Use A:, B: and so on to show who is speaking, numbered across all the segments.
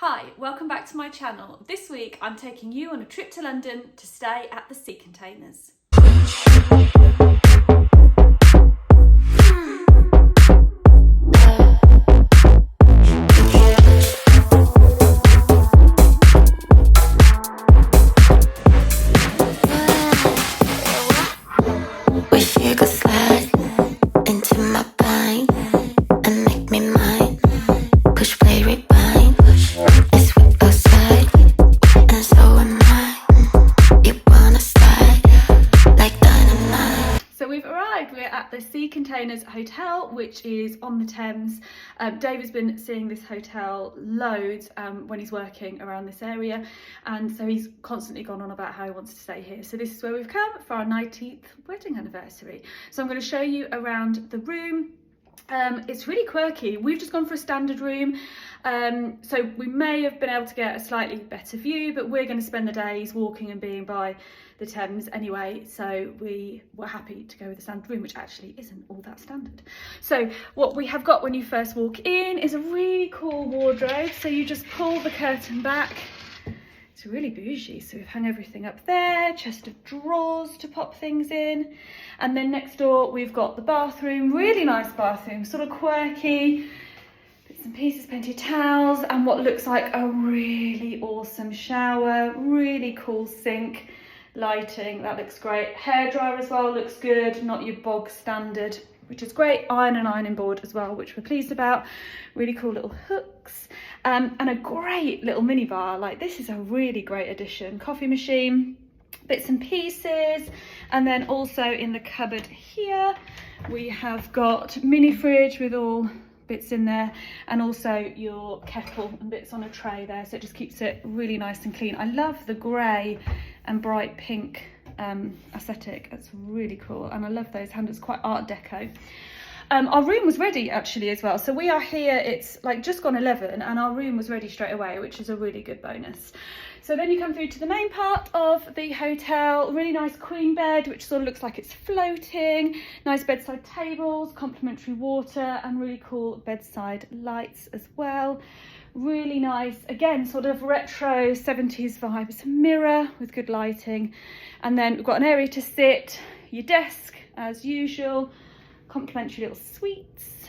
A: Hi, welcome back to my channel. This week I'm taking you on a trip to London to stay at the Sea Containers. We're at the Sea Containers Hotel, which is on the Thames. Dave has been seeing this hotel loads when he's working around this area, and so he's constantly gone on about how he wants to stay here. So this is where we've come for our 19th wedding anniversary. So I'm going to show you around the room. It's really quirky. We've just gone for a standard room, so we may have been able to get a slightly better view, but we're going to spend the days walking and being by the Thames anyway, so we were happy to go with the standard room, which actually isn't all that standard. So what we have got when you first walk in is a really cool wardrobe. So you just pull the curtain back. It's really bougie, so we've hung everything up there, chest of drawers to pop things in, and then next door we've got the bathroom, really nice bathroom, sort of quirky, bits and pieces, plenty of towels, and what looks like a really awesome shower, really cool sink, lighting, that looks great, hairdryer as well, looks good, not your bog standard, which is great, ironing board as well, which we're pleased about, really cool little hooks, and a great little mini bar. Like, this is a really great addition. Coffee machine, bits and pieces, and then also in the cupboard here we have got mini fridge with all bits in there, and also your kettle and bits on a tray there, so it just keeps it really nice and clean. I love the grey and bright pink aesthetic. It's really cool, and I love those handles, quite art deco. Our room was ready actually as well, so we are here, it's like just gone 11 and our room was ready straight away, which is a really good bonus. So then you come through to the main part of the hotel, really nice queen bed which sort of looks like it's floating, nice bedside tables, complimentary water, and really cool bedside lights as well. Really nice, again, sort of retro 70s vibes, mirror with good lighting, and then we've got an area to sit, your desk as usual, complimentary little sweets,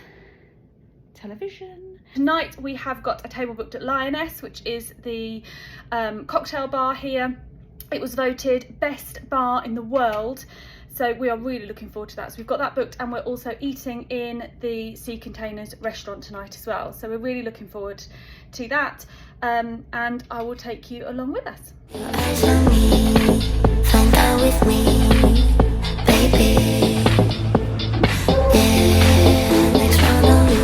A: television. Tonight we have got a table booked at Lyaness, which is the cocktail bar here. It was voted best bar in the world, so we are really looking forward to that. So we've got that booked, and we're also eating in the Sea Containers restaurant tonight as well, so we're really looking forward to that, and I will take you along with us.
B: Eyes on me, find out with me, baby. Yeah, next round on you,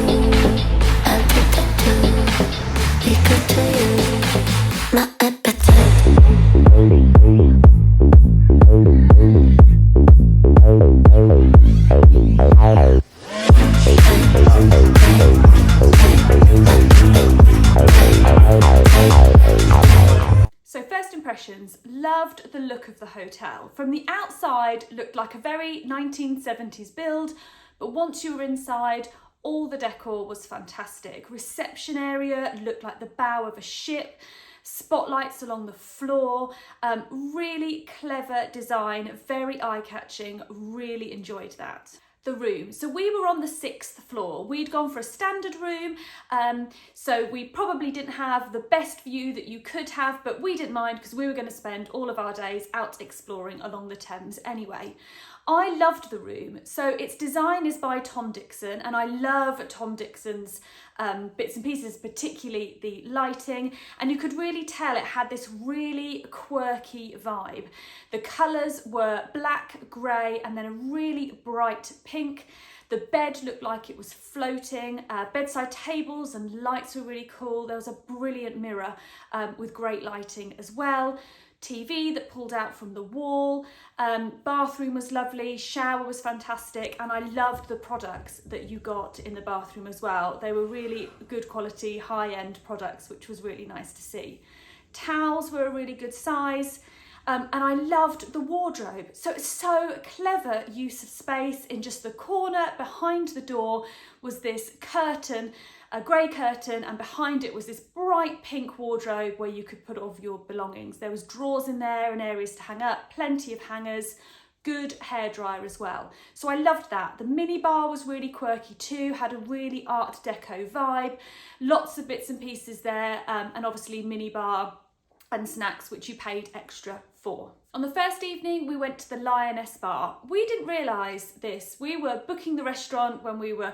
B: I'll do that too. Be good to you, my appetite.
A: So first impressions, loved the look of the hotel. From the outside, looked like a very 1970s build, but once you were inside, all the decor was fantastic. Reception area looked like the bow of a ship, spotlights along the floor, really clever design, very eye-catching, really enjoyed that. The room. So we were on the 6th floor. We'd gone for a standard room, so we probably didn't have the best view that you could have, but we didn't mind because we were going to spend all of our days out exploring along the Thames anyway. I loved the room. So its design is by Tom Dixon, and I love Tom Dixon's bits and pieces, particularly the lighting, and you could really tell it had this really quirky vibe. The colours were black, grey, and then a really bright pink. The bed looked like it was floating. Bedside tables and lights were really cool. There was a brilliant mirror with great lighting as well. TV that pulled out from the wall, bathroom was lovely, shower was fantastic, and I loved the products that you got in the bathroom as well. They were really good quality, high-end products, which was really nice to see. Towels were a really good size, and I loved the wardrobe. So it's so clever use of space. In just the corner behind the door was this curtain a grey curtain, and behind it was this bright pink wardrobe where you could put all of your belongings. There was drawers in there and areas to hang up, plenty of hangers, good hairdryer as well. So I loved that. The mini bar was really quirky too, had a really Art Deco vibe, lots of bits and pieces there, and obviously mini bar and snacks which you paid extra for. On the first evening we went to the Lyaness Bar. We didn't realise this. We were booking the restaurant when we were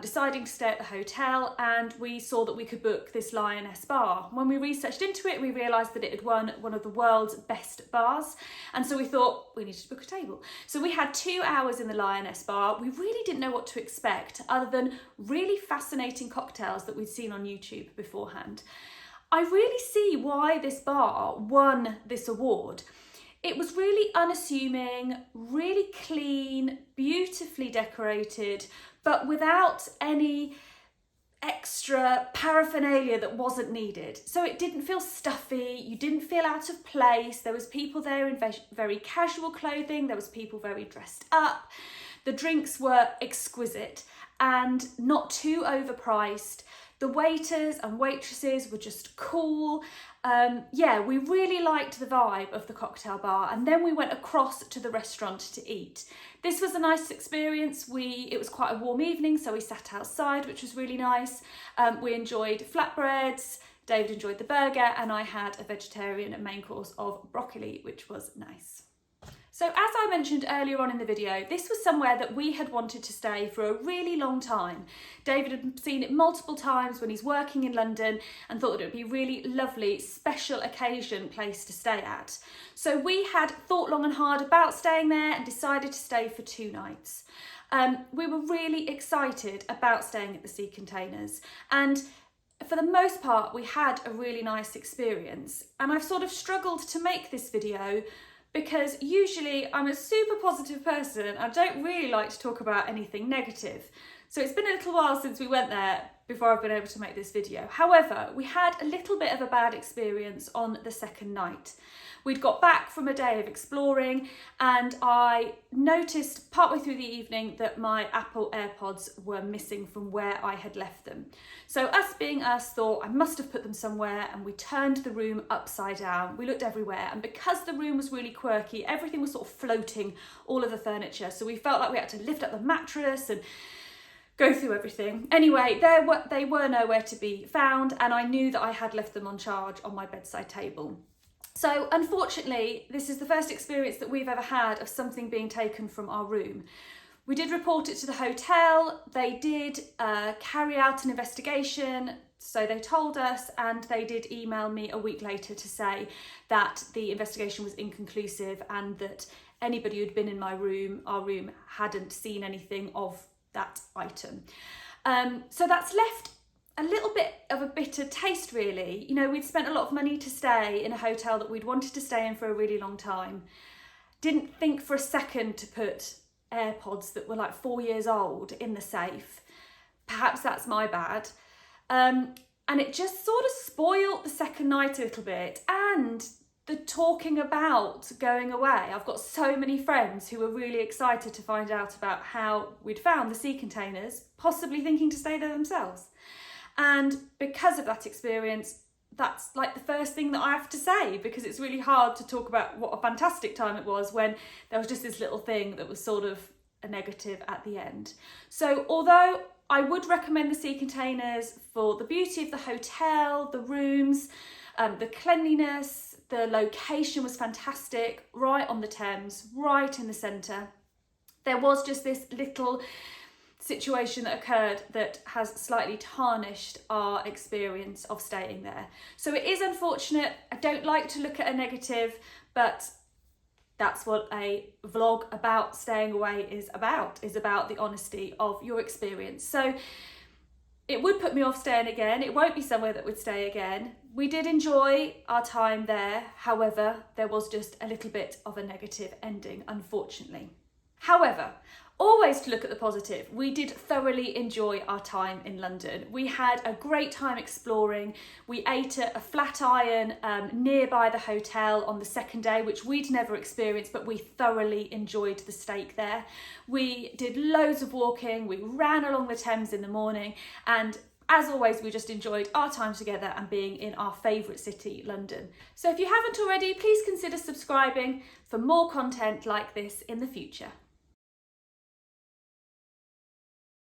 A: deciding to stay at the hotel, and we saw that we could book this Lyaness Bar. When we researched into it, we realised that it had won one of the world's best bars, and so we thought we needed to book a table. So we had 2 hours in the Lyaness Bar. We really didn't know what to expect other than really fascinating cocktails that we'd seen on YouTube beforehand. I really see why this bar won this award. It was really unassuming, really clean, beautifully decorated, but without any extra paraphernalia that wasn't needed. So it didn't feel stuffy, you didn't feel out of place. There was people there in very casual clothing, there was people very dressed up. The drinks were exquisite and not too overpriced. The waiters and waitresses were just cool. Yeah, we really liked the vibe of the cocktail bar, and then we went across to the restaurant to eat. This was a nice experience. It was quite a warm evening, so we sat outside, which was really nice. We enjoyed flatbreads, David enjoyed the burger, and I had a vegetarian main course of broccoli, which was nice. So as I mentioned earlier on in the video, this was somewhere that we had wanted to stay for a really long time. David had seen it multiple times when he's working in London and thought that it would be a really lovely, special occasion place to stay at. So we had thought long and hard about staying there and decided to stay for 2 nights. We were really excited about staying at the Sea Containers, and for the most part we had a really nice experience. And I've sort of struggled to make this video because usually I'm a super positive person. I don't really like to talk about anything negative. So it's been a little while since we went there before I've been able to make this video. However, we had a little bit of a bad experience on the second night. We'd got back from a day of exploring and I noticed partway through the evening that my Apple AirPods were missing from where I had left them. So us being us thought I must have put them somewhere, and we turned the room upside down. We looked everywhere, and because the room was really quirky, everything was sort of floating, all of the furniture. So we felt like we had to lift up the mattress and go through everything. Anyway, they were nowhere to be found, and I knew that I had left them on charge on my bedside table. So unfortunately, this is the first experience that we've ever had of something being taken from our room. We did report it to the hotel. They did carry out an investigation, so they told us, and they did email me a week later to say that the investigation was inconclusive and that anybody who'd been in our room, hadn't seen anything of that item. So that's left a little bit of a bitter taste, really. You know, we'd spent a lot of money to stay in a hotel that we'd wanted to stay in for a really long time. Didn't think for a second to put AirPods that were like 4 years old in the safe. Perhaps that's my bad. And it just sort of spoiled the second night a little bit, and the talking about going away. I've got so many friends who were really excited to find out about how we'd found the Sea Containers, possibly thinking to stay there themselves. And because of that experience, that's like the first thing that I have to say, because it's really hard to talk about what a fantastic time it was when there was just this little thing that was sort of a negative at the end. So although I would recommend the Sea Containers for the beauty of the hotel, the rooms, the cleanliness, the location was fantastic, right on the Thames, right in the centre. There was just this little situation that occurred that has slightly tarnished our experience of staying there. So it is unfortunate. I don't like to look at a negative, but that's what a vlog about staying away is about the honesty of your experience. So it would put me off staying again. It won't be somewhere that would stay again. We did enjoy our time there. However, there was just a little bit of a negative ending, unfortunately. However, always to look at the positive, we did thoroughly enjoy our time in London. We had a great time exploring. We ate at a flat iron nearby the hotel on the second day, which we'd never experienced, but we thoroughly enjoyed the steak there. We did loads of walking. We ran along the Thames in the morning, and as always, we just enjoyed our time together and being in our favourite city, London. So if you haven't already, please consider subscribing for more content like this in the future.